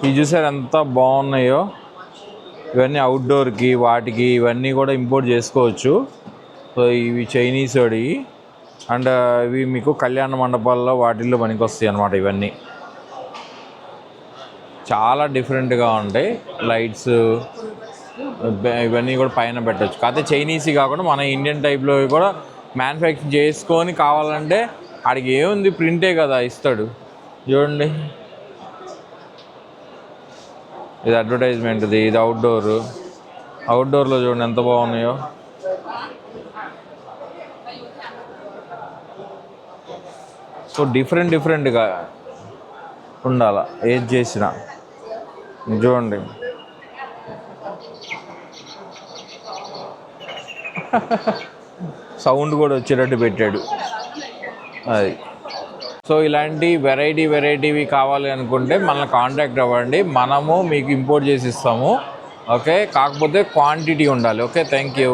ఇవి చూసారు ఎంత బాగున్నాయో. ఇవన్నీ అవుట్డోర్కి వాటికి ఇవన్నీ కూడా ఇంపోర్ట్ చేసుకోవచ్చు. సో ఇవి చైనీస్ వాడి అండ్ ఇవి మీకు కళ్యాణ మండపాల్లో వాటిల్లో పనికొస్తాయి అన్నమాట. ఇవన్నీ చాలా డిఫరెంట్గా ఉంటాయి. లైట్స్ ఇవన్నీ కూడా పైన పెట్టచ్చు. కాకపోతే చైనీస్ కాకుండా మన ఇండియన్ టైప్లో కూడా మ్యానుఫ్యాక్చర్ చేసుకొని కావాలంటే ఆడికి ఏముంది ప్రింటే కదా ఇస్తాడు. చూడండి ఇది అడ్వర్టైజ్మెంట్ది. ఇది అవుట్డోర్లో చూడండి ఎంత బాగున్నాయో. సో డిఫరెంట్గా ఉండాల ఏది చేసినా. చూడండి సౌండ్ కూడా వచ్చేటట్టు పెట్టాడు అది. సో ఇలాంటి వెరైటీవి కావాలి అనుకుంటే మనల్ని కాంటాక్ట్ అవ్వండి, మనము మీకు ఇంపోర్ట్ చేసి ఇస్తాము. ఓకే, కాకపోతే క్వాంటిటీ ఉండాలి. Okay, thank you.